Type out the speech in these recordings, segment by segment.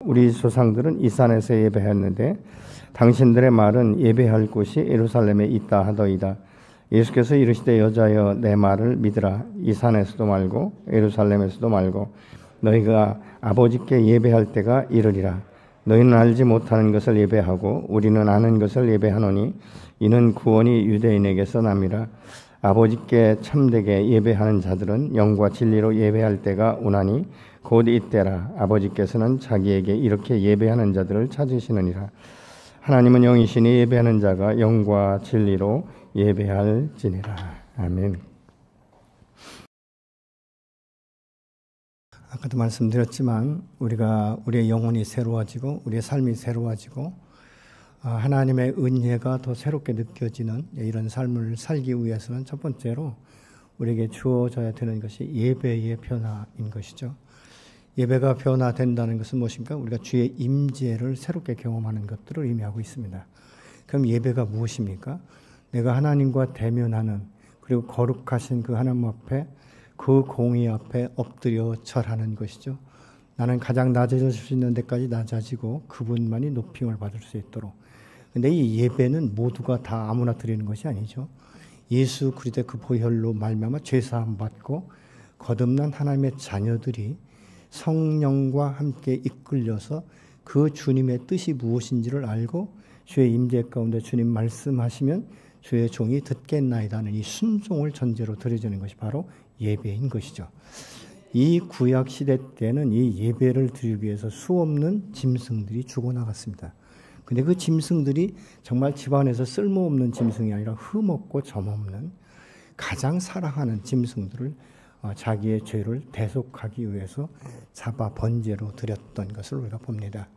우리 조상들은 이 산에서 예배했는데 당신들의 말은 예배할 곳이 예루살렘에 있다 하더이다. 예수께서 이르시되 여자여 내 말을 믿으라. 이 산에서도 말고 예루살렘에서도 말고 너희가 아버지께 예배할 때가 이르리라. 너희는 알지 못하는 것을 예배하고 우리는 아는 것을 예배하노니 이는 구원이 유대인에게서 남이라. 아버지께 참되게 예배하는 자들은 영과 진리로 예배할 때가 오나니 곧 이때라. 아버지께서는 자기에게 이렇게 예배하는 자들을 찾으시느니라. 하나님은 영이시니 예배하는 자가 영과 진리로 예배할지니라. 아멘. 아까도 말씀드렸지만 우리의 영혼이 새로워지고 우리의 삶이 새로워지고 하나님의 은혜가 더 새롭게 느껴지는 이런 삶을 살기 위해서는 첫 번째로 우리에게 주어져야 되는 것이 예배의 변화인 것이죠. 예배가 변화된다는 것은 무엇입니까? 우리가 주의 임재를 새롭게 경험하는 것들을 의미하고 있습니다. 그럼 예배가 무엇입니까? 내가 하나님과 대면하는, 그리고 거룩하신 그 하나님 앞에, 그 공의 앞에 엎드려 절하는 것이죠. 나는 가장 낮아질 수 있는 데까지 낮아지고 그분만이 높임을 받을 수 있도록. 근데 이 예배는 모두가 다 아무나 드리는 것이 아니죠. 예수 그리스도의 그 보혈로 말미암아 죄사함 받고 거듭난 하나님의 자녀들이 성령과 함께 이끌려서 그 주님의 뜻이 무엇인지를 알고 주의 임재 가운데 주님 말씀하시면 주의 종이 듣겠나이다는 이 순종을 전제로 드려지는 것이 바로 예배인 것이죠. 이 구약 시대 때는 이 예배를 드리기 위해서 수없는 짐승들이 죽어나갔습니다. 근데 그 짐승들이 정말 집안에서 쓸모없는 짐승이 아니라 흠없고 점없는 가장 사랑하는 짐승들을 자기의 죄를 대속하기 위해서 잡아 번제로 드렸던 것을 우리가 봅니다.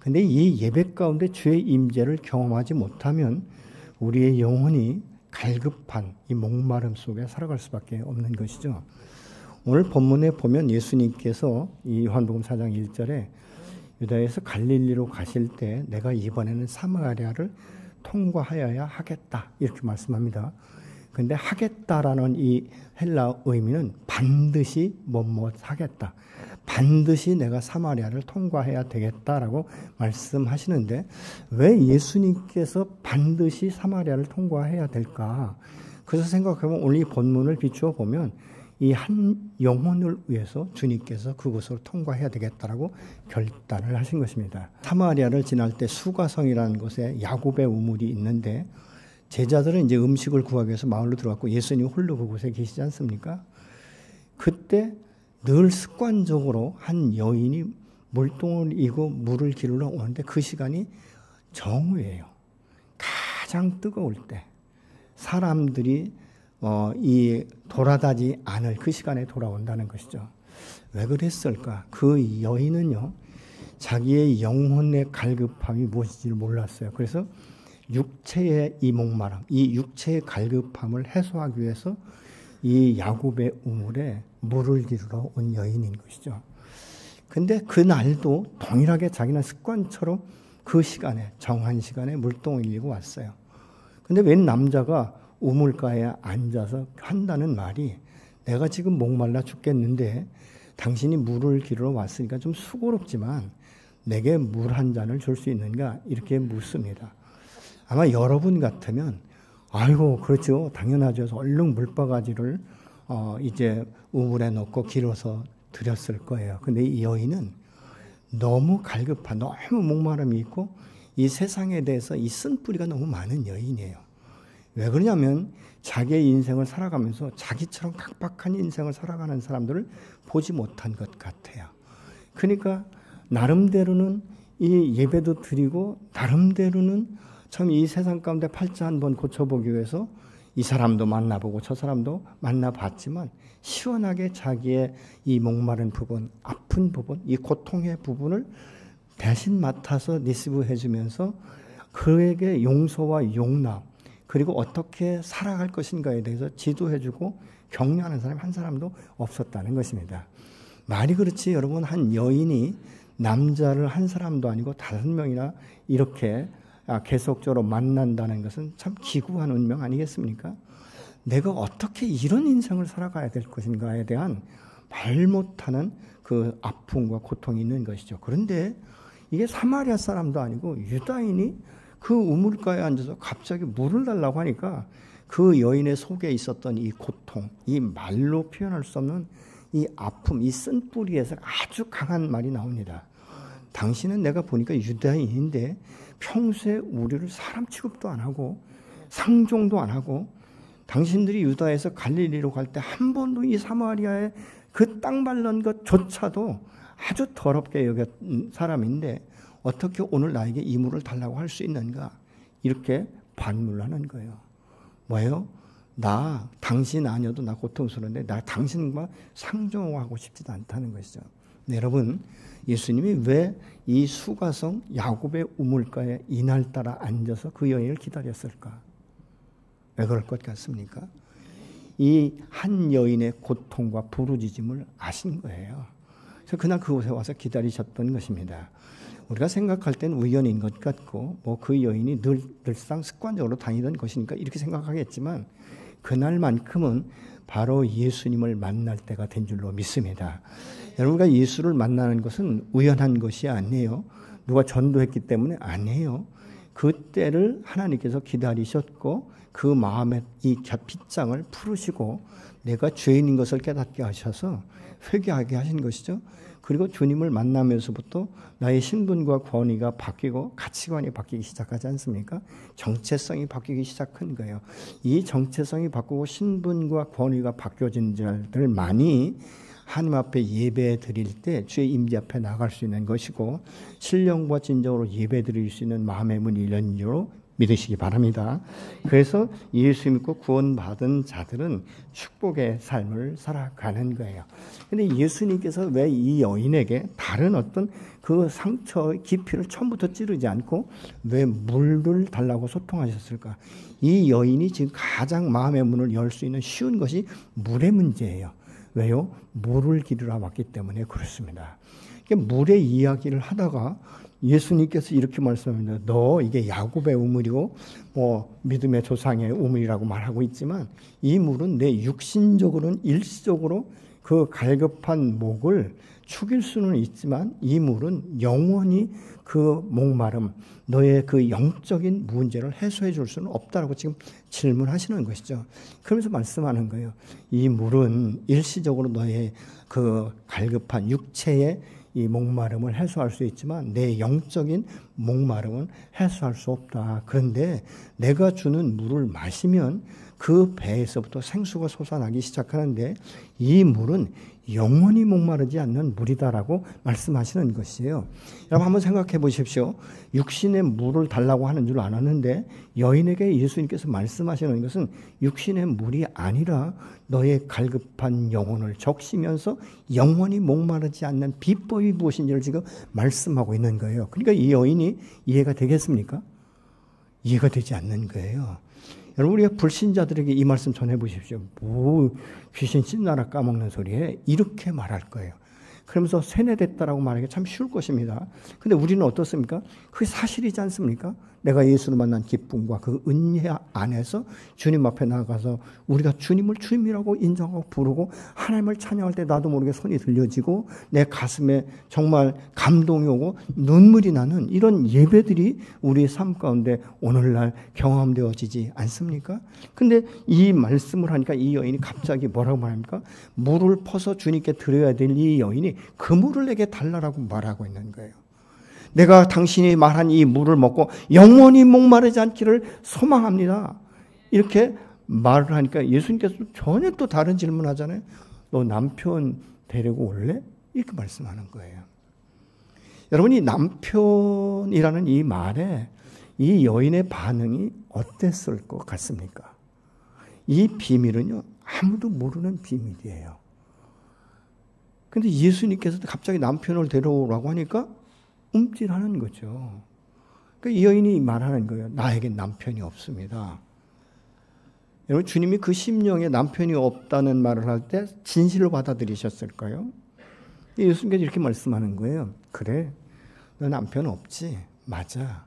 근데 이 예배 가운데 주의 임재를 경험하지 못하면 우리의 영혼이 갈급한 이 목마름 속에 살아갈 수밖에 없는 것이죠. 오늘 본문에 보면 예수님께서 이 요한복음 4장 1절에 유다에서 갈릴리로 가실 때 내가 이번에는 사마리아를 통과하여야 하겠다 이렇게 말씀합니다. 근데 하겠다라는 이 헬라 의미는 반드시 뭐뭐 하겠다. 반드시 내가 사마리아를 통과해야 되겠다라고 말씀하시는데 왜 예수님께서 반드시 사마리아를 통과해야 될까? 그래서 생각해보면 오늘 이 본문을 비추어 보면 이 한 영혼을 위해서 주님께서 그곳을 통과해야 되겠다라고 결단을 하신 것입니다. 사마리아를 지날 때 수가성이라는 곳에 야곱의 우물이 있는데 제자들은 이제 음식을 구하기 위해서 마을로 들어갔고 예수님 홀로 그곳에 계시지 않습니까? 그때 늘 습관적으로 한 여인이 물동을 이고 물을 기르러 오는데 그 시간이 정오예요. 가장 뜨거울 때 사람들이 이 돌아다니지 않을 그 시간에 돌아온다는 것이죠. 왜 그랬을까? 그 여인은요, 자기의 영혼의 갈급함이 무엇인지를 몰랐어요. 그래서 육체의 이 목마름, 이 육체의 갈급함을 해소하기 위해서 이 야곱의 우물에 물을 기르러 온 여인인 것이죠. 근데 그 날도 동일하게 자기는 습관처럼 그 시간에, 정한 시간에 물동을 일고 왔어요. 근데 웬 남자가 우물가에 앉아서 한다는 말이 내가 지금 목말라 죽겠는데 당신이 물을 기르러 왔으니까 좀 수고롭지만 내게 물 한 잔을 줄 수 있는가? 이렇게 묻습니다. 아마 여러분 같으면 아이고 그렇죠. 당연하죠. 그래서 얼른 물바가지를 이제 우물에 넣고 길어서 드렸을 거예요. 근데 이 여인은 너무 갈급한, 너무 목마름이 있고 이 세상에 대해서 이 쓴뿌리가 너무 많은 여인이에요. 왜 그러냐면 자기의 인생을 살아가면서 자기처럼 각박한 인생을 살아가는 사람들을 보지 못한 것 같아요. 그러니까 나름대로는 이 예배도 드리고 나름대로는 참 이 세상 가운데 팔자 한번 고쳐보기 위해서 이 사람도 만나보고 저 사람도 만나봤지만 시원하게 자기의 이 목마른 부분, 아픈 부분, 이 고통의 부분을 대신 맡아서 리시브해 주면서 그에게 용서와 용납 그리고 어떻게 살아갈 것인가에 대해서 지도해 주고 격려하는 사람이 한 사람도 없었다는 것입니다. 말이 그렇지 여러분, 한 여인이 남자를 한 사람도 아니고 5명이나 이렇게 계속적으로 만난다는 것은 참 기구한 운명 아니겠습니까? 내가 어떻게 이런 인생을 살아가야 될 것인가에 대한 말 못하는 그 아픔과 고통이 있는 것이죠. 그런데 이게 사마리아 사람도 아니고 유다인이 그 우물가에 앉아서 갑자기 물을 달라고 하니까 그 여인의 속에 있었던 이 고통, 이 말로 표현할 수 없는 이 아픔, 이 쓴뿌리에서 아주 강한 말이 나옵니다. 당신은 내가 보니까 유다인인데 평소에 우리를 사람 취급도 안 하고 상종도 안 하고 당신들이 유다에서 갈릴리로 갈 때 한 번도 이 사마리아에 그 땅 밟는 것조차도 아주 더럽게 여겼던 사람인데 어떻게 오늘 나에게 이 물을 달라고 할 수 있는가? 이렇게 반문하는 거예요. 뭐예요? 나 당신 아니어도 나 고통스러운데 나 당신과 상종하고 싶지도 않다는 것이죠. 네, 여러분, 예수님이 왜 이 수가성 야곱의 우물가에 이날따라 앉아서 그 여인을 기다렸을까? 왜 그럴 것 같습니까? 이 한 여인의 고통과 부르짖음을 아신 거예요. 그래서 그날 그곳에 와서 기다리셨던 것입니다. 우리가 생각할 땐 우연인 것 같고 뭐 그 여인이 늘상 습관적으로 다니던 것이니까 이렇게 생각하겠지만 그날만큼은 바로 예수님을 만날 때가 된 줄로 믿습니다. 여러분과 예수를 만나는 것은 우연한 것이 아니에요. 누가 전도했기 때문에 아니에요. 그때를 하나님께서 기다리셨고 그 마음의 이 빗장을 풀으시고 내가 죄인인 것을 깨닫게 하셔서 회개하게 하신 것이죠. 그리고 주님을 만나면서부터 나의 신분과 권위가 바뀌고 가치관이 바뀌기 시작하지 않습니까? 정체성이 바뀌기 시작한 거예요. 이 정체성이 바꾸고 신분과 권위가 바뀌어진 자들만이 하나님 앞에 예배 드릴 때 주의 임재 앞에 나갈 수 있는 것이고 신령과 진정으로 예배 드릴 수 있는 마음의 문이 열린 줄로 믿으시기 바랍니다. 그래서 예수 믿고 구원받은 자들은 축복의 삶을 살아가는 거예요. 그런데 예수님께서 왜 이 여인에게 다른 어떤 그 상처의 깊이를 처음부터 찌르지 않고 왜 물을 달라고 소통하셨을까? 이 여인이 지금 가장 마음의 문을 열 수 있는 쉬운 것이 물의 문제예요. 왜요? 물을 기르러 왔기 때문에 그렇습니다. 물의 이야기를 하다가 예수님께서 이렇게 말씀합니다. 너 이게 야곱의 우물이고 뭐 믿음의 조상의 우물이라고 말하고 있지만 이 물은 내 육신적으로는 일시적으로 그 갈급한 목을 축일 수는 있지만 이 물은 영원히 그 목마름, 너의 그 영적인 문제를 해소해 줄 수는 없다라고 지금 질문하시는 것이죠. 그러면서 말씀하는 거예요. 이 물은 일시적으로 너의 그 갈급한 육체의 이 목마름을 해소할 수 있지만 내 영적인 목마름은 해소할 수 없다. 그런데 내가 주는 물을 마시면 그 배에서부터 생수가 솟아나기 시작하는데 이 물은 영원히 목마르지 않는 물이다라고 말씀하시는 것이에요. 여러분 한번 생각해 보십시오. 육신의 물을 달라고 하는 줄 알았는데 여인에게 예수님께서 말씀하시는 것은 육신의 물이 아니라 너의 갈급한 영혼을 적시면서 영원히 목마르지 않는 비법이 무엇인지를 지금 말씀하고 있는 거예요. 그러니까 이 여인이 이해가 되겠습니까? 이해가 되지 않는 거예요. 여러분 우리가 불신자들에게 이 말씀 전해 보십시오. 뭐 귀신 씻나라 까먹는 소리에 이렇게 말할 거예요. 그러면서 세뇌됐다라고 말하기 참 쉬울 것입니다. 근데 우리는 어떻습니까? 그게 사실이지 않습니까? 내가 예수를 만난 기쁨과 그 은혜 안에서 주님 앞에 나가서 우리가 주님을 주님이라고 인정하고 부르고 하나님을 찬양할 때 나도 모르게 손이 들려지고 내 가슴에 정말 감동이 오고 눈물이 나는 이런 예배들이 우리의 삶 가운데 오늘날 경험되어지지 않습니까? 근데 이 말씀을 하니까 이 여인이 갑자기 뭐라고 말합니까? 물을 퍼서 주님께 드려야 될 이 여인이 그 물을 내게 달라라고 말하고 있는 거예요. 내가 당신이 말한 이 물을 먹고 영원히 목마르지 않기를 소망합니다. 이렇게 말을 하니까 예수님께서 전혀 또 다른 질문 하잖아요. 너 남편 데리고 올래? 이렇게 말씀하는 거예요. 여러분이 남편이라는 이 말에 이 여인의 반응이 어땠을 것 같습니까? 이 비밀은요, 아무도 모르는 비밀이에요. 근데 예수님께서 갑자기 남편을 데려오라고 하니까 움찔하는 거죠. 그러니까 이 여인이 말하는 거예요. 나에겐 남편이 없습니다. 여러분 주님이 그 심령에 남편이 없다는 말을 할 때 진실로 받아들이셨을까요? 예수님께서 이렇게 말씀하는 거예요. 그래, 너 남편 없지? 맞아.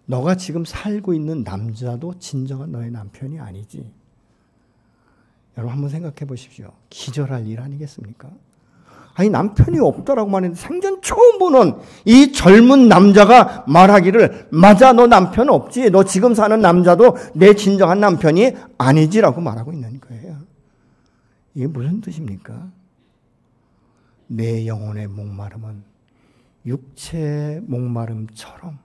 너가 지금 살고 있는 남자도 진정한 너의 남편이 아니지. 여러분 한번 생각해 보십시오. 기절할 일 아니겠습니까? 아니 남편이 없다라고 말했는데 생전 처음 보는 이 젊은 남자가 말하기를 맞아 너 남편 없지. 너 지금 사는 남자도 내 진정한 남편이 아니지라고 말하고 있는 거예요. 이게 무슨 뜻입니까? 내 영혼의 목마름은 육체의 목마름처럼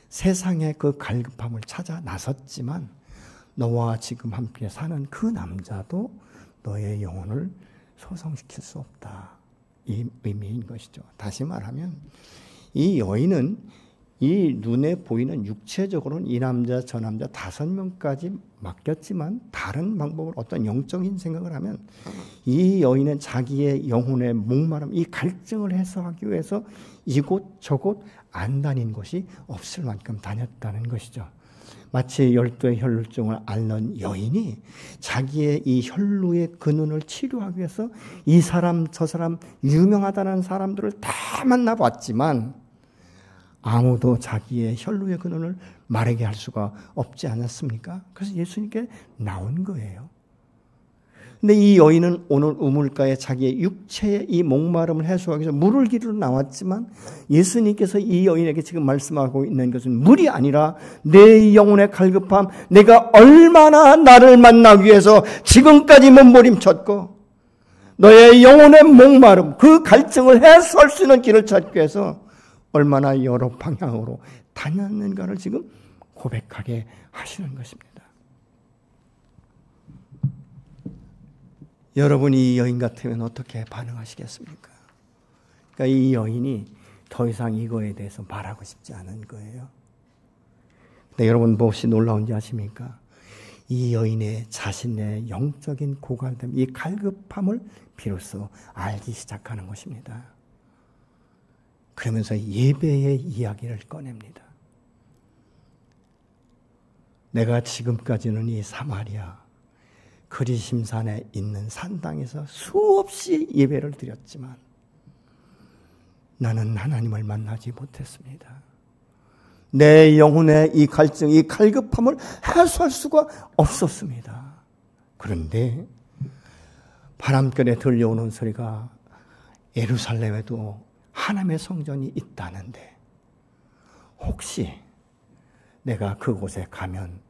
세상의 그 갈급함을 찾아 나섰지만 너와 지금 함께 사는 그 남자도 너의 영혼을 소성시킬 수 없다. 이 의미인 것이죠. 다시 말하면 이 여인은 이 눈에 보이는 육체적으로는 이 남자 저 남자 5명까지 맡겼지만 다른 방법으로 어떤 영적인 생각을 하면 이 여인은 자기의 영혼의 목마름 이 갈증을 해소하기 위해서 이곳 저곳 안 다닌 곳이 없을 만큼 다녔다는 것이죠. 마치 12의 혈루증을 앓는 여인이 자기의 이 혈루의 근원을 치료하기 위해서 이 사람 저 사람 유명하다는 사람들을 다 만나봤지만 아무도 자기의 혈루의 근원을 말하게 할 수가 없지 않았습니까? 그래서 예수님께 나온 거예요. 근데 이 여인은 오늘 우물가에 자기의 육체의 이 목마름을 해소하기 위해서 물을 기르러 나왔지만 예수님께서 이 여인에게 지금 말씀하고 있는 것은 물이 아니라 내 영혼의 갈급함, 내가 얼마나 나를 만나기 위해서 지금까지 몸부림쳤고 너의 영혼의 목마름, 그 갈증을 해소할 수 있는 길을 찾기 위해서 얼마나 여러 방향으로 다녔는가를 지금 고백하게 하시는 것입니다. 여러분이 이 여인 같으면 어떻게 반응하시겠습니까? 그러니까 이 여인이 더 이상 이거에 대해서 말하고 싶지 않은 거예요. 근데 여러분 무엇이 놀라운지 아십니까? 이 여인의 자신의 영적인 고갈됨, 이 갈급함을 비로소 알기 시작하는 것입니다. 그러면서 예배의 이야기를 꺼냅니다. 내가 지금까지는 이 사마리아 그리심산에 있는 산당에서 수없이 예배를 드렸지만 나는 하나님을 만나지 못했습니다. 내 영혼의 이 갈증, 이 갈급함을 해소할 수가 없었습니다. 그런데 바람결에 들려오는 소리가 예루살렘에도 하나님의 성전이 있다는데 혹시 내가 그곳에 가면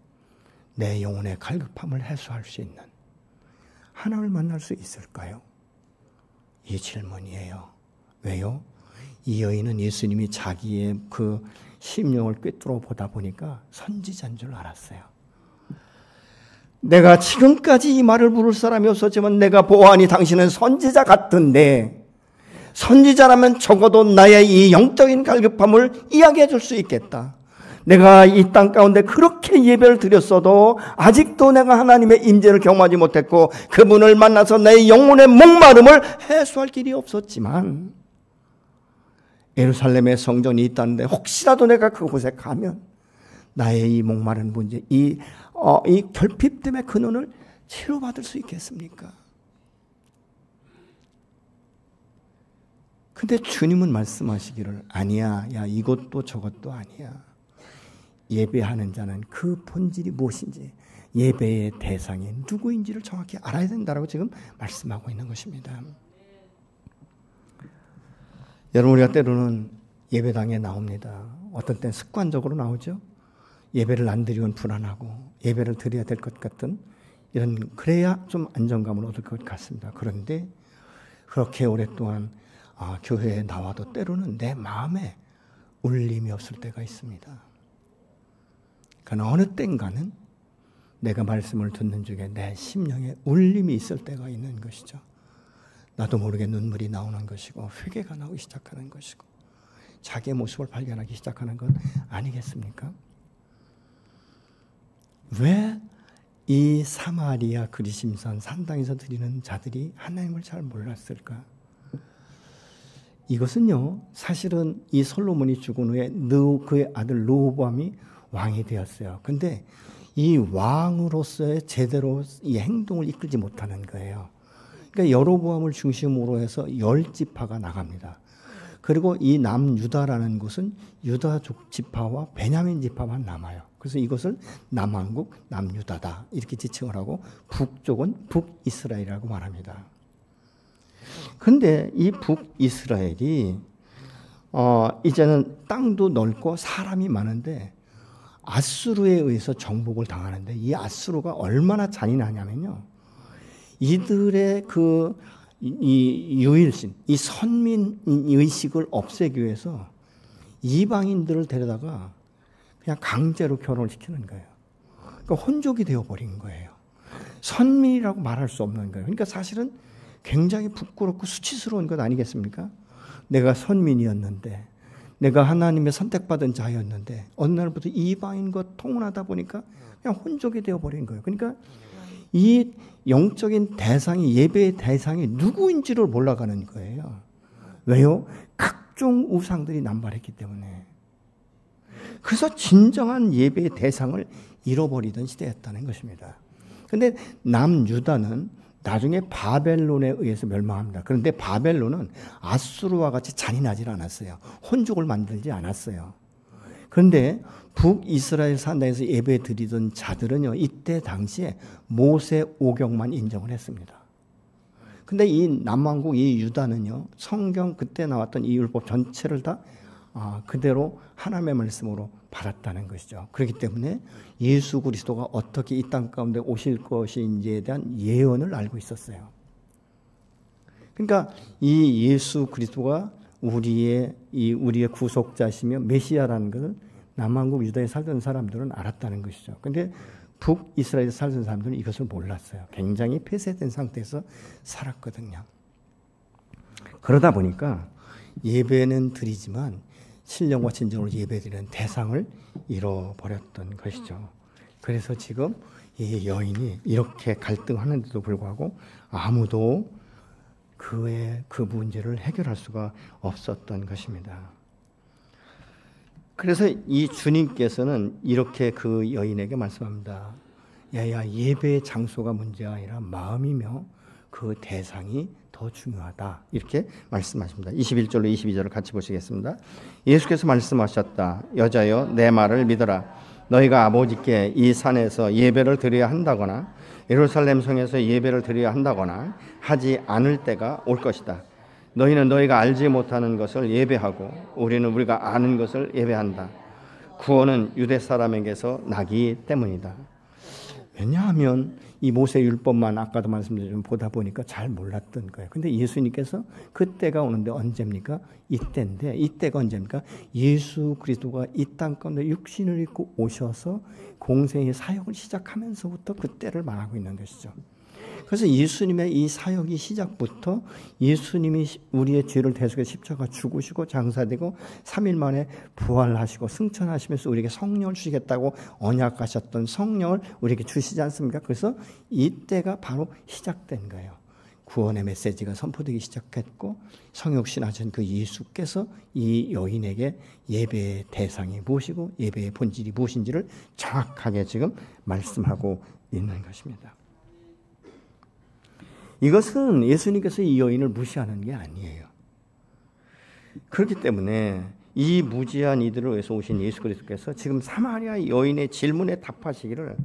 내 영혼의 갈급함을 해소할 수 있는 하나님을 만날 수 있을까요? 이 질문이에요. 왜요? 이 여인은 예수님이 자기의 그 심령을 꿰뚫어 보다 보니까 선지자인 줄 알았어요. 내가 지금까지 이 말을 물을 사람이 없었지만 내가 보아하니 당신은 선지자 같은데 선지자라면 적어도 나의 이 영적인 갈급함을 이야기해 줄 수 있겠다. 내가 이 땅 가운데 그렇게 예배를 드렸어도 아직도 내가 하나님의 임재를 경험하지 못했고 그분을 만나서 내 영혼의 목마름을 해소할 길이 없었지만 예루살렘에 성전이 있다는데 혹시라도 내가 그곳에 가면 나의 이 목마른 문제, 이 결핍됨의 근원을 치료받을 수 있겠습니까? 근데 주님은 말씀하시기를 아니야, 야 이것도 저것도 아니야. 예배하는 자는 그 본질이 무엇인지 예배의 대상이 누구인지를 정확히 알아야 된다고 지금 말씀하고 있는 것입니다. 여러분 우리가 때로는 예배당에 나옵니다. 어떤 때는 습관적으로 나오죠. 예배를 안 드리면 불안하고 예배를 드려야 될 것 같은 이런 그래야 좀 안정감을 얻을 것 같습니다. 그런데 그렇게 오랫동안 교회에 나와도 때로는 내 마음에 울림이 없을 때가 있습니다. 그러나 어느 땐가는 내가 말씀을 듣는 중에 내 심령에 울림이 있을 때가 있는 것이죠. 나도 모르게 눈물이 나오는 것이고 회개가 나오기 시작하는 것이고 자기의 모습을 발견하기 시작하는 것 아니겠습니까? 왜 이 사마리아 그리심산 산당에서 드리는 자들이 하나님을 잘 몰랐을까? 이것은요 사실은 이 솔로몬이 죽은 후에 그의 아들 르호보암이 왕이 되었어요. 근데 이 왕으로서의 제대로 이 행동을 이끌지 못하는 거예요. 그러니까 여로보암을 중심으로 해서 10지파가 나갑니다. 그리고 이 남유다라는 곳은 유다 지파와 베냐민 지파만 남아요. 그래서 이것을 남한국, 남유다다 이렇게 지칭을 하고 북쪽은 북이스라엘이라고 말합니다. 그런데 이 북이스라엘이 이제는 땅도 넓고 사람이 많은데 아수르에 의해서 정복을 당하는데 이 아수르가 얼마나 잔인하냐면요. 이들의 이 유일신, 이 선민 의식을 없애기 위해서 이방인들을 데려다가 그냥 강제로 결혼을 시키는 거예요. 그러니까 혼족이 되어버린 거예요. 선민이라고 말할 수 없는 거예요. 그러니까 사실은 굉장히 부끄럽고 수치스러운 것 아니겠습니까? 내가 선민이었는데, 내가 하나님의 선택받은 자였는데 어느 날부터 이방인과 통혼하다 보니까 그냥 혼족이 되어버린 거예요. 그러니까 이 영적인 대상이, 예배의 대상이 누구인지를 몰라가는 거예요. 왜요? 각종 우상들이 남발했기 때문에. 그래서 진정한 예배의 대상을 잃어버리던 시대였다는 것입니다. 그런데 남유다는 나중에 바벨론에 의해서 멸망합니다. 그런데 바벨론은 아수르와 같이 잔인하지 않았어요. 혼족을 만들지 않았어요. 그런데 북이스라엘 산당에서 예배 드리던 자들은요, 이때 당시에 모세 오경만 인정을 했습니다. 근데 이 남왕국, 이 유다는요, 성경 그때 나왔던 이 율법 전체를 다 그대로 하나님의 말씀으로 받았다는 것이죠. 그렇기 때문에 예수 그리스도가 어떻게 이 땅 가운데 오실 것인지에 대한 예언을 알고 있었어요. 그러니까 이 예수 그리스도가 우리의 구속자시며 메시아라는 것을 남한국 유다에 살던 사람들은 알았다는 것이죠. 그런데 북이스라엘에 살던 사람들은 이것을 몰랐어요. 굉장히 폐쇄된 상태에서 살았거든요. 그러다 보니까 예배는 드리지만 신령과 진정으로 예배드리는 대상을 잃어버렸던 것이죠. 그래서 지금 이 여인이 이렇게 갈등하는데도 불구하고 아무도 그 문제를 해결할 수가 없었던 것입니다. 그래서 이 주님께서는 이렇게 그 여인에게 말씀합니다. 야야, 예배의 장소가 문제가 아니라 마음이며 그 대상이 더 중요하다. 이렇게 말씀하십니다. 21절로 22절을 같이 보시겠습니다. 예수께서 말씀하셨다. 여자여, 내 말을 믿어라. 너희가 아버지께 이 산에서 예배를 드려야 한다거나 예루살렘 성에서 예배를 드려야 한다거나 하지 않을 때가 올 것이다. 너희는 너희가 알지 못하는 것을 예배하고 우리는 우리가 아는 것을 예배한다. 구원은 유대 사람에게서 나기 때문이다. 왜냐하면 이 모세 율법만 아까도 말씀드린 보다 보니까 잘 몰랐던 거예요. 근데 예수님께서 그때가 오는데 언제입니까? 이때인데, 이때가 언제입니까? 예수 그리스도가 이 땅 가운데 육신을 입고 오셔서 공생의 사역을 시작하면서부터 그때를 말하고 있는 것이죠. 그래서 예수님의 이 사역이 시작부터 예수님이 우리의 죄를 대속해 십자가 죽으시고 장사되고 3일 만에 부활하시고 승천하시면서 우리에게 성령을 주시겠다고 언약하셨던 성령을 우리에게 주시지 않습니까? 그래서 이때가 바로 시작된 거예요. 구원의 메시지가 선포되기 시작했고 성육신하신 그 예수께서 이 여인에게 예배의 대상이 무엇이고 예배의 본질이 무엇인지를 정확하게 지금 말씀하고 있는 것입니다. 이것은 예수님께서 이 여인을 무시하는 게 아니에요. 그렇기 때문에 이 무지한 이들을 위해서 오신 예수 그리스도께서 지금 사마리아 여인의 질문에 답하시기를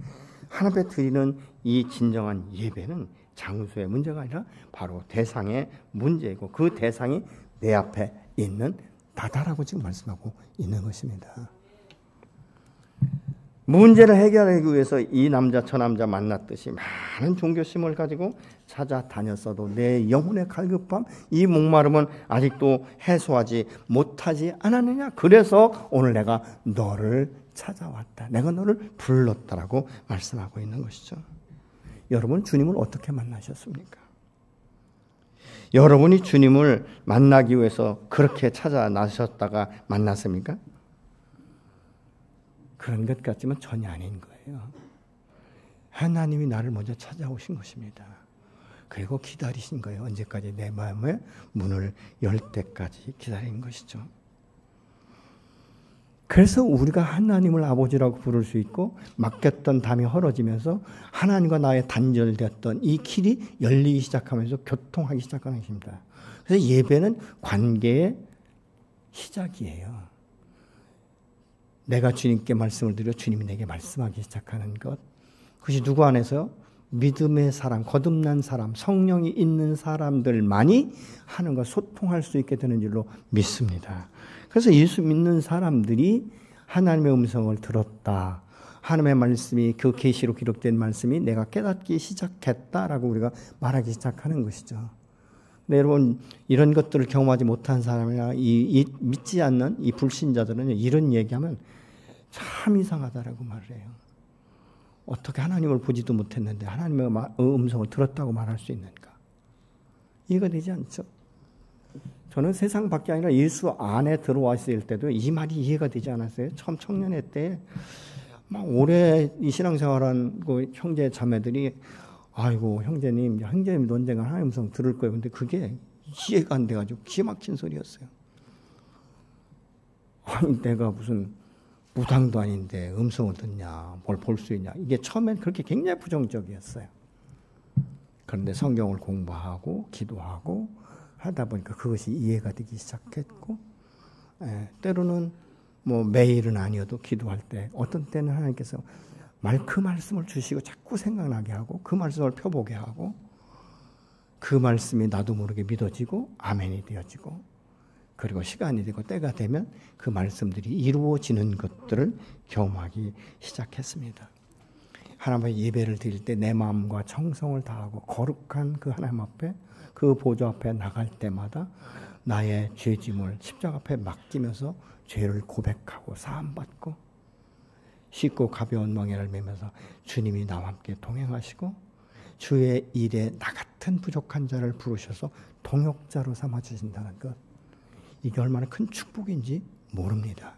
하나님께 드리는 이 진정한 예배는 장소의 문제가 아니라 바로 대상의 문제이고 그 대상이 내 앞에 있는 나다라고 지금 말씀하고 있는 것입니다. 문제를 해결하기 위해서 이 남자 저 남자 만났듯이 많은 종교심을 가지고 찾아다녔어도 내 영혼의 갈급함, 이 목마름은 아직도 해소하지 못하지 않았느냐. 그래서 오늘 내가 너를 찾아왔다. 내가 너를 불렀다라고 말씀하고 있는 것이죠. 여러분, 주님을 어떻게 만나셨습니까? 여러분이 주님을 만나기 위해서 그렇게 찾아 나셨다가 만났습니까? 그런 것 같지만 전혀 아닌 거예요. 하나님이 나를 먼저 찾아오신 것입니다. 그리고 기다리신 거예요. 언제까지? 내 마음의 문을 열 때까지 기다린 것이죠. 그래서 우리가 하나님을 아버지라고 부를 수 있고 맡겼던 담이 헐어지면서 하나님과 나의 단절되었던 이 길이 열리기 시작하면서 교통하기 시작하는 것입니다. 그래서 예배는 관계의 시작이에요. 내가 주님께 말씀을 드려 주님이 내게 말씀하기 시작하는 것. 그것이 누구 안에서요? 믿음의 사람, 거듭난 사람, 성령이 있는 사람들만이 하는과 소통할 수 있게 되는 줄로 믿습니다. 그래서 예수 믿는 사람들이 하나님의 음성을 들었다. 하나님의 말씀이, 그 계시로 기록된 말씀이 내가 깨닫기 시작했다라고 우리가 말하기 시작하는 것이죠. 근데 여러분, 이런 것들을 경험하지 못한 사람이나 믿지 않는 이 불신자들은 이런 얘기하면 참 이상하다라고 말을 해요. 어떻게 하나님을 보지도 못했는데 하나님의 음성을 들었다고 말할 수 있는가? 이해가 되지 않죠? 저는 세상 밖에 아니라 예수 안에 들어와 있을 때도 이 말이 이해가 되지 않았어요. 처음 청년회 때 막 오래 이 신앙생활한 그 형제 자매들이 아이고 형제님 언젠가 하나님 음성 들을 거예요. 근데 그게 이해가 안 돼가지고 기가 막힌 소리였어요. 아니 내가 무슨 무당도 아닌데 음성을 듣냐, 뭘 볼 수 있냐. 이게 처음엔 그렇게 굉장히 부정적이었어요. 그런데 성경을 공부하고 기도하고 하다 보니까 그것이 이해가 되기 시작했고, 때로는 뭐 매일은 아니어도 기도할 때 어떤 때는 하나님께서 그 말씀을 주시고 자꾸 생각나게 하고 그 말씀을 펴보게 하고 그 말씀이 나도 모르게 믿어지고 아멘이 되어지고, 그리고 시간이 되고 때가 되면 그 말씀들이 이루어지는 것들을 경험하기 시작했습니다. 하나님의 예배를 드릴 때 내 마음과 정성을 다하고 거룩한 그 하나님 앞에, 그 보좌 앞에 나갈 때마다 나의 죄짐을 십자가 앞에 맡기면서 죄를 고백하고 사함받고 쉽고 가벼운 멍에를 메면서 주님이 나와 함께 동행하시고 주의 일에 나 같은 부족한 자를 부르셔서 동역자로 삼아주신다는 것, 이게 얼마나 큰 축복인지 모릅니다.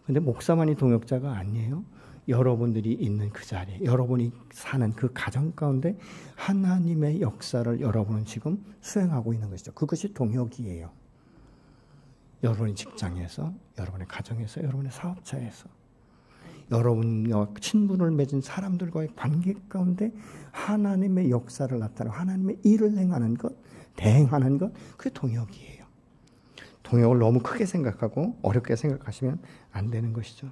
그런데 목사만이 동역자가 아니에요. 여러분들이 있는 그 자리에, 여러분이 사는 그 가정 가운데 하나님의 역사를 여러분은 지금 수행하고 있는 것이죠. 그것이 동역이에요. 여러분의 직장에서, 여러분의 가정에서, 여러분의 사업처에서, 여러분과 친분을 맺은 사람들과의 관계 가운데 하나님의 역사를 나타내고 하나님의 일을 행하는 것, 대행하는 것, 그게 동역이에요. 동역을 너무 크게 생각하고 어렵게 생각하시면 안 되는 것이죠.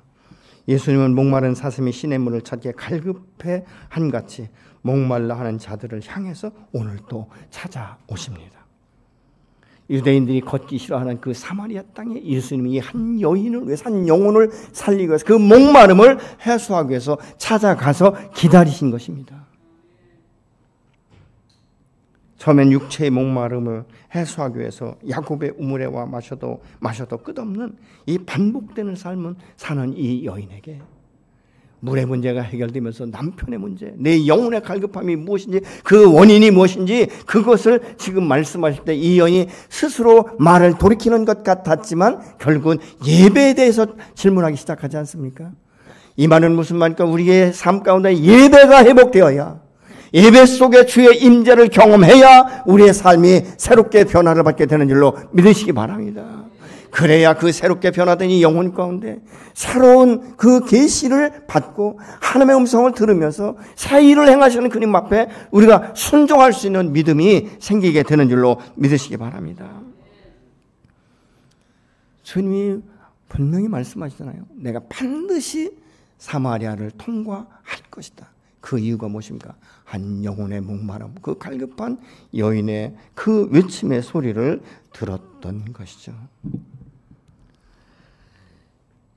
예수님은 목마른 사슴이 시냇물을 찾기에 갈급해 한같이 목말라 하는 자들을 향해서 오늘 또 찾아오십니다. 유대인들이 걷기 싫어하는 그 사마리아 땅에 예수님이 한 여인을 위해서, 한 영혼을 살리기 위해서, 그 목마름을 해소하기 위해서 찾아가서 기다리신 것입니다. 처음엔 육체의 목마름을 해소하기 위해서 야곱의 우물에와 마셔도 끝없는 이 반복되는 삶을 사는 이 여인에게 물의 문제가 해결되면서 남편의 문제, 내 영혼의 갈급함이 무엇인지, 그 원인이 무엇인지, 그것을 지금 말씀하실 때 이 여인이 스스로 말을 돌이키는 것 같았지만 결국은 예배에 대해서 질문하기 시작하지 않습니까? 이 말은 무슨 말입니까? 우리의 삶 가운데 예배가 회복되어야, 예배 속에 주의 임재를 경험해야 우리의 삶이 새롭게 변화를 받게 되는 줄로 믿으시기 바랍니다. 그래야 그 새롭게 변화된 이 영혼 가운데 새로운 그 계시를 받고 하나님의 음성을 들으면서 새 일을 행하시는 그님 앞에 우리가 순종할 수 있는 믿음이 생기게 되는 줄로 믿으시기 바랍니다. 주님이 분명히 말씀하시잖아요. 내가 반드시 사마리아를 통과할 것이다. 그 이유가 무엇입니까? 한 영혼의 목마름, 그 갈급한 여인의 그 외침의 소리를 들었던 것이죠.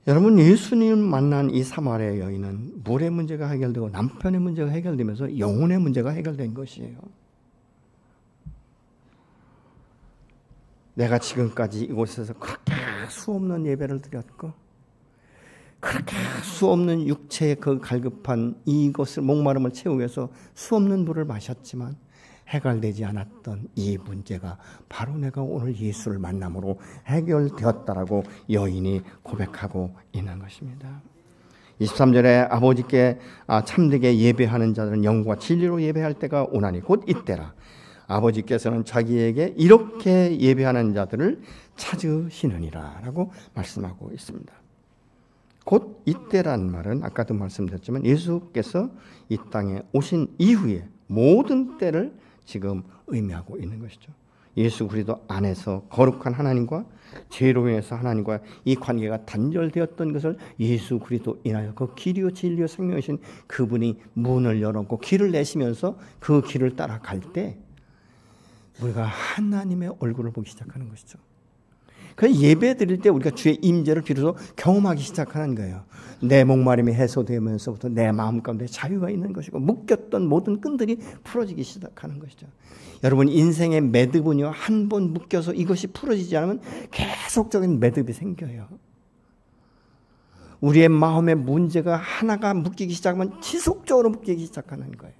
여러분, 예수님 만난 이 사마리아 여인은 물의 문제가 해결되고 남편의 문제가 해결되면서 영혼의 문제가 해결된 것이에요. 내가 지금까지 이곳에서 그렇게 수없는 예배를 드렸고 그렇게 수없는 육체의 그 갈급한 이것을 목마름을 채우기 위해서 수없는 물을 마셨지만 해결되지 않았던 이 문제가 바로 내가 오늘 예수를 만남으로 해결되었다라고 여인이 고백하고 있는 것입니다. 23절에 아버지께 참되게 예배하는 자들은 영과 진리로 예배할 때가 오나니 곧 이때라. 아버지께서는 자기에게 이렇게 예배하는 자들을 찾으시느니라 라고 말씀하고 있습니다. 곧 이때란 말은 아까도 말씀드렸지만 예수께서 이 땅에 오신 이후에 모든 때를 지금 의미하고 있는 것이죠. 예수 그리스도 안에서 거룩한 하나님과 죄로 인해서 하나님과 이 관계가 단절되었던 것을 예수 그리스도 인하여 그 길이요 진리요 생명이신 그분이 문을 열었고 길을 내시면서 그 길을 따라갈 때 우리가 하나님의 얼굴을 보기 시작하는 것이죠. 그래서 예배 드릴 때 우리가 주의 임재를 비로소 경험하기 시작하는 거예요. 내 목마름이 해소되면서부터 내 마음 가운데 자유가 있는 것이고 묶였던 모든 끈들이 풀어지기 시작하는 것이죠. 여러분 인생의 매듭은요 한 번 묶여서 이것이 풀어지지 않으면 계속적인 매듭이 생겨요. 우리의 마음의 문제가 하나가 묶이기 시작하면 지속적으로 묶이기 시작하는 거예요.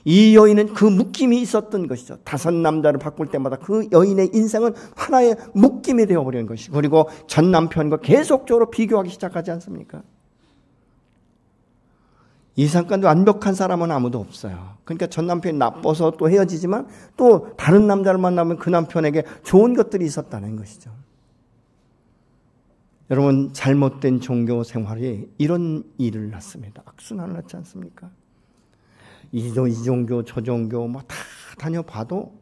이 여인은 그 묶임이 있었던 것이죠. 5 남자를 바꿀 때마다 그 여인의 인생은 하나의 묶임이 되어버리는 것이고 그리고 전 남편과 계속적으로 비교하기 시작하지 않습니까? 이 사건도 완벽한 사람은 아무도 없어요. 그러니까 전 남편이 나빠서 또 헤어지지만 또 다른 남자를 만나면 그 남편에게 좋은 것들이 있었다는 것이죠. 여러분 잘못된 종교 생활이 이런 일을 낳습니다. 악순환을 낳지 않습니까? 이 종교 저 종교 뭐 다 다녀봐도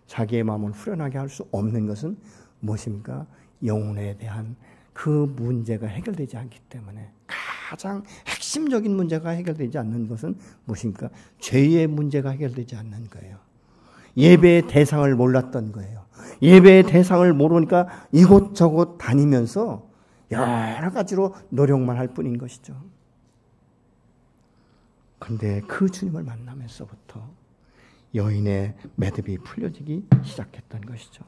자기의 마음을 후련하게 할 수 없는 것은 무엇입니까? 영혼에 대한 그 문제가 해결되지 않기 때문에 가장 핵심적인 문제가 해결되지 않는 것은 무엇입니까? 죄의 문제가 해결되지 않는 거예요. 예배의 대상을 몰랐던 거예요. 예배의 대상을 모르니까 이곳저곳 다니면서 여러 가지로 노력만 할 뿐인 것이죠. 그런데 그 주님을 만나면서부터 여인의 매듭이 풀려지기 시작했던 것이죠.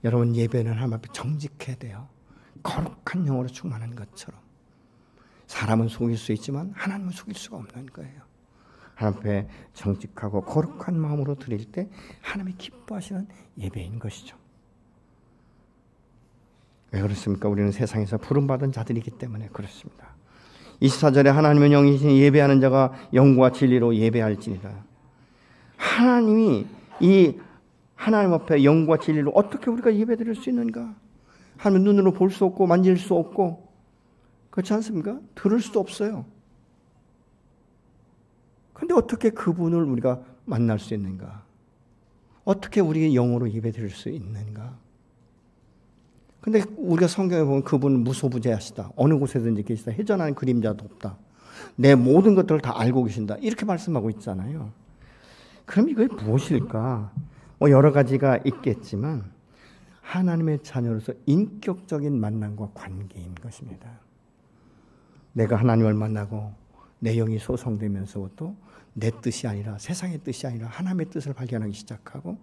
여러분 예배는 하나님 앞에 정직해야 돼요. 거룩한 영으로 충만한 것처럼. 사람은 속일 수 있지만 하나님은 속일 수가 없는 거예요. 하나님 앞에 정직하고 거룩한 마음으로 드릴 때 하나님이 기뻐하시는 예배인 것이죠. 왜 그렇습니까? 우리는 세상에서 부름받은 자들이기 때문에 그렇습니다. 24절에 하나님은 영이시니 예배하는 자가 영과 진리로 예배할지니라. 하나님이 이 하나님 앞에 영과 진리로 어떻게 우리가 예배드릴 수 있는가? 하나님 눈으로 볼 수 없고 만질 수 없고 그렇지 않습니까? 들을 수도 없어요. 그런데 어떻게 그분을 우리가 만날 수 있는가? 어떻게 우리의 영으로 예배드릴 수 있는가? 근데 우리가 성경에 보면 그분은 무소부재하시다. 어느 곳에든지 계시다. 회전하는 그림자도 없다. 내 모든 것들을 다 알고 계신다. 이렇게 말씀하고 있잖아요. 그럼 이게 무엇일까? 뭐 여러 가지가 있겠지만 하나님의 자녀로서 인격적인 만남과 관계인 것입니다. 내가 하나님을 만나고 내 영이 소성되면서부터 내 뜻이 아니라 세상의 뜻이 아니라 하나님의 뜻을 발견하기 시작하고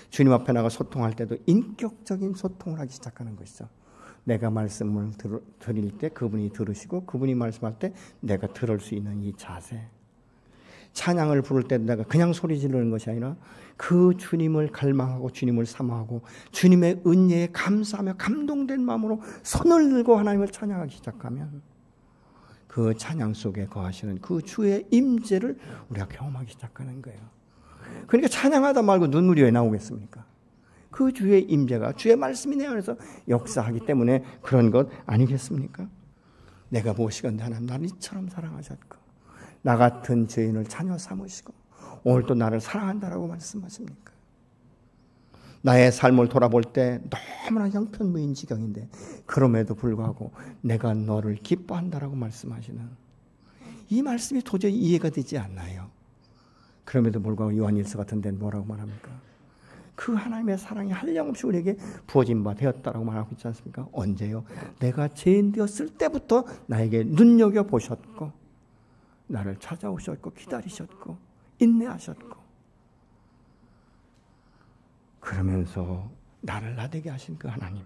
주님 앞에 나가 소통할 때도 인격적인 소통을 하기 시작하는 것이죠. 내가 말씀을 드릴 때 그분이 들으시고 그분이 말씀할 때 내가 들을 수 있는 이 자세. 찬양을 부를 때 내가 그냥 소리 지르는 것이 아니라 그 주님을 갈망하고 주님을 사모하고 주님의 은혜에 감사하며 감동된 마음으로 손을 들고 하나님을 찬양하기 시작하면 그 찬양 속에 거하시는 그 주의 임재를 우리가 경험하기 시작하는 거예요. 그러니까 찬양하다 말고 눈물이 왜 나오겠습니까? 그 주의 임재가 주의 말씀이 내 안에서 역사하기 때문에 그런 것 아니겠습니까? 내가 무엇이건대 하나님 나를 이처럼 사랑하셨고 나 같은 죄인을 자녀 삼으시고 오늘 또 나를 사랑한다라고 말씀하십니까? 나의 삶을 돌아볼 때 너무나 형편무인 지경인데 그럼에도 불구하고 내가 너를 기뻐한다라고 말씀하시는 이 말씀이 도저히 이해가 되지 않나요? 그럼에도 불구하고 요한일서 같은 데는 뭐라고 말합니까? 그 하나님의 사랑이 한량없이 우리에게 부어진 바 되었다라고 말하고 있지 않습니까? 언제요? 내가 죄인 되었을 때부터 나에게 눈여겨보셨고 나를 찾아오셨고 기다리셨고 인내하셨고 그러면서 나를 나되게 하신 그 하나님,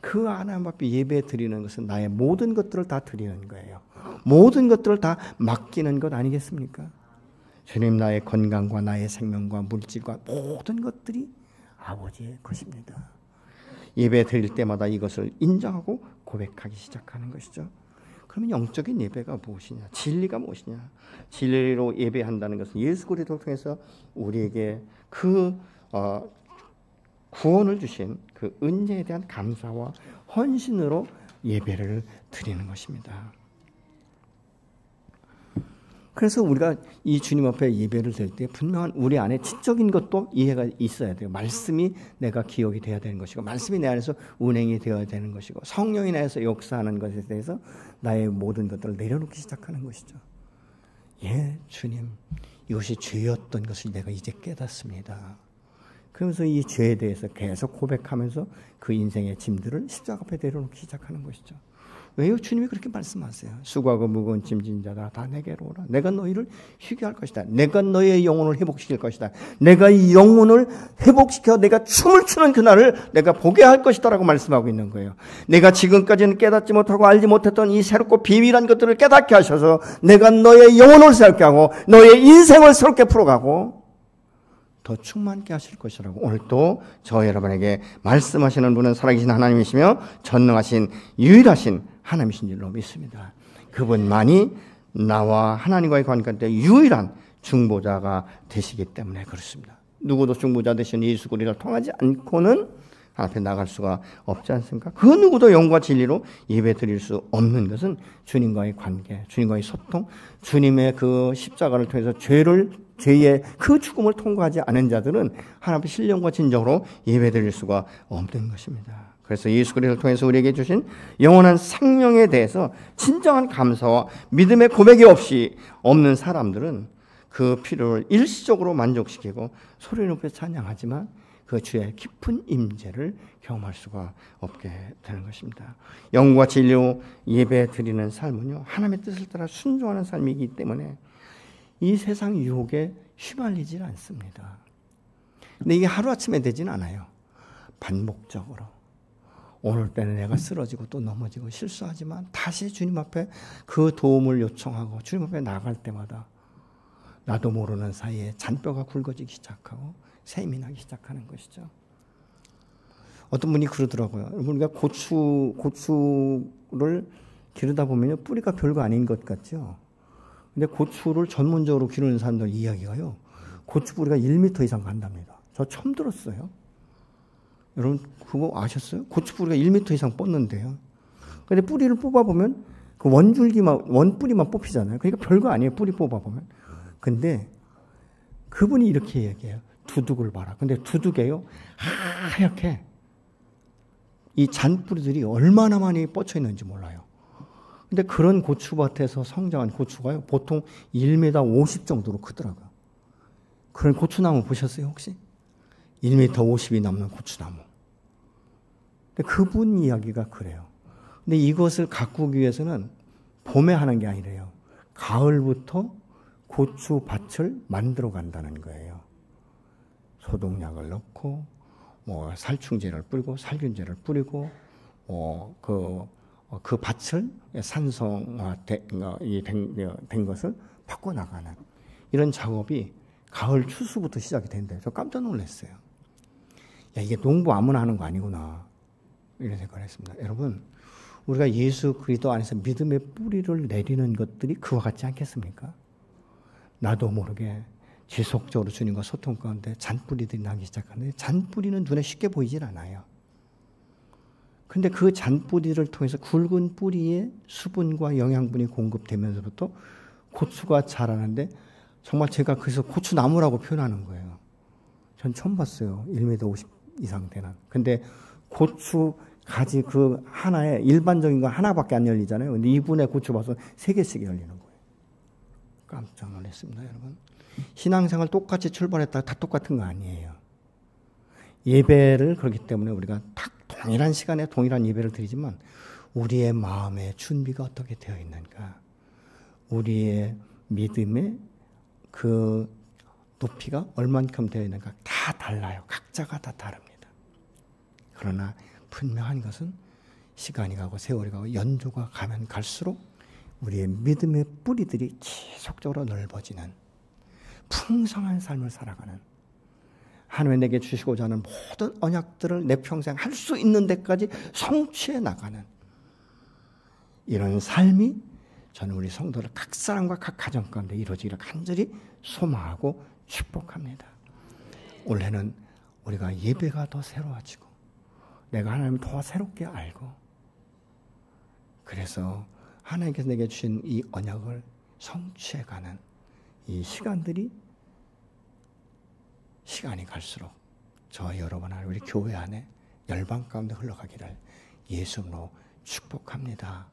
그 하나님 앞에 예배 드리는 것은 나의 모든 것들을 다 드리는 거예요. 모든 것들을 다 맡기는 것 아니겠습니까? 주님, 나의 건강과 나의 생명과 물질과 모든 것들이 아버지의 것입니다. 예배 드릴 때마다 이것을 인정하고 고백하기 시작하는 것이죠. 그러면 영적인 예배가 무엇이냐? 진리가 무엇이냐? 진리로 예배한다는 것은 예수 그리스도를 통해서 우리에게 그 구원을 주신 그 은혜에 대한 감사와 헌신으로 예배를 드리는 것입니다. 그래서 우리가 이 주님 앞에 예배를 드릴 때 분명한 우리 안에 지적인 것도 이해가 있어야 돼요. 말씀이 내가 기억이 되어야 되는 것이고, 말씀이 내 안에서 운행이 되어야 되는 것이고, 성령이 나에서 역사하는 것에 대해서 나의 모든 것들을 내려놓기 시작하는 것이죠. 예, 주님, 이것이 죄였던 것을 내가 이제 깨닫습니다. 그러면서 이 죄에 대해서 계속 고백하면서 그 인생의 짐들을 십자가 앞에 내려놓기 시작하는 것이죠. 왜요? 주님이 그렇게 말씀하세요. 수고하고 무거운 짐진 자들아 다 내게로 오라. 내가 너희를 쉬게 할 것이다. 내가 너희의 영혼을 회복시킬 것이다. 내가 이 영혼을 회복시켜 내가 춤을 추는 그날을 내가 보게 할 것이다 라고 말씀하고 있는 거예요. 내가 지금까지는 깨닫지 못하고 알지 못했던 이 새롭고 비밀한 것들을 깨닫게 하셔서 내가 너의 영혼을 새롭게 하고 너의 인생을 새롭게 풀어가고 더 충만케 하실 것이라고 오늘 또 저 여러분에게 말씀하시는 분은 살아계신 하나님이시며 전능하신 유일하신 하나님이신 줄로 믿습니다. 그분만이 나와 하나님과의 관계 가운데 유일한 중보자가 되시기 때문에 그렇습니다. 누구도 중보자 되신 예수 그리스도를 통하지 않고는 하나님 앞에 나갈 수가 없지 않습니까? 그 누구도 영과 진리로 예배 드릴 수 없는 것은 주님과의 관계, 주님과의 소통, 주님의 그 십자가를 통해서 죄의 그 죽음을 통과하지 않은 자들은 하나님 앞에 신령과 진정으로 예배 드릴 수가 없는 것입니다. 그래서 예수 그리스도를 통해서 우리에게 주신 영원한 생명에 대해서 진정한 감사와 믿음의 고백이 없이 없는 사람들은 그 필요를 일시적으로 만족시키고 소리 높여 찬양하지만 그 주의 깊은 임재를 경험할 수가 없게 되는 것입니다. 영과 진리로 예배 드리는 삶은요, 하나님의 뜻을 따라 순종하는 삶이기 때문에 이 세상 유혹에 휘말리질 않습니다. 근데 이게 하루아침에 되진 않아요. 반복적으로. 오늘 때는 내가 쓰러지고 또 넘어지고 실수하지만 다시 주님 앞에 그 도움을 요청하고 주님 앞에 나갈 때마다 나도 모르는 사이에 잔뼈가 굵어지기 시작하고 샘이 나기 시작하는 것이죠. 어떤 분이 그러더라고요. 우리가 고추를 기르다 보면 뿌리가 별거 아닌 것 같죠. 근데 고추를 전문적으로 기르는 사람들 이야기가요, 고추 뿌리가 1m 이상 간답니다. 저 처음 들었어요. 여러분 그거 아셨어요? 고추 뿌리가 1m 이상 뻗는데요. 근데 뿌리를 뽑아보면 그 원뿌리만 뽑히잖아요. 그러니까 별거 아니에요. 뿌리 뽑아보면. 근데 그분이 이렇게 얘기해요. 두둑을 봐라. 근데 두둑에요, 하얗게 이 잔뿌리들이 얼마나 많이 뻗쳐 있는지 몰라요. 근데 그런 고추밭에서 성장한 고추가요, 보통 1m 50 정도로 크더라고요. 그런 고추나무 보셨어요, 혹시? 1m 50이 넘는 고추나무. 근데 그분 이야기가 그래요. 근데 이것을 가꾸기 위해서는 봄에 하는 게 아니래요. 가을부터 고추밭을 만들어 간다는 거예요. 소독약을 넣고, 살충제를 뿌리고, 살균제를 뿌리고, 그 밭을 산성화된 것을 바꿔나가는 이런 작업이 가을 추수부터 시작이 된대요. 저 깜짝 놀랐어요. 야, 이게 농부 아무나 하는 거 아니구나, 이런 생각을 했습니다. 여러분, 우리가 예수 그리스도 안에서 믿음의 뿌리를 내리는 것들이 그와 같지 않겠습니까? 나도 모르게 지속적으로 주님과 소통 가운데 잔뿌리들이 나기 시작하는데, 잔뿌리는 눈에 쉽게 보이질 않아요. 근데 그 잔뿌리를 통해서 굵은 뿌리에 수분과 영양분이 공급되면서부터 고추가 자라는데, 정말 제가 그래서 고추나무라고 표현하는 거예요. 전 처음 봤어요. 1m 50 이상 되는. 근데 고추 가지 그 하나에 일반적인 건 하나밖에 안 열리잖아요. 근데 이분의 고추밭은 3개씩 열리는 거예요. 깜짝 놀랐습니다, 여러분. 신앙생활 똑같이 출발했다가 다 똑같은 거 아니에요. 예배를 그렇기 때문에 우리가 딱 동일한 시간에 동일한 예배를 드리지만 우리의 마음의 준비가 어떻게 되어 있는가, 우리의 믿음의 그 높이가 얼만큼 되어 있는가 다 달라요. 각자가 다 다릅니다. 그러나 분명한 것은 시간이 가고 세월이 가고 연조가 가면 갈수록 우리의 믿음의 뿌리들이 지속적으로 넓어지는 풍성한 삶을 살아가는, 하나님이 내게 주시고자 하는 모든 언약들을 내 평생 할 수 있는 데까지 성취해 나가는 이런 삶이 저는 우리 성도들 각 사람과 각 가정 가운데 이루어지기를 간절히 소망하고 축복합니다. 올해는 우리가 예배가 더 새로워지고 내가 하나님을 더 새롭게 알고, 그래서 하나님께서 내게 주신 이 언약을 성취해가는 이 시간들이 시간이 갈수록 저 여러분 안에 우리 교회 안에 열방 가운데 흘러가기를 예수님으로 축복합니다.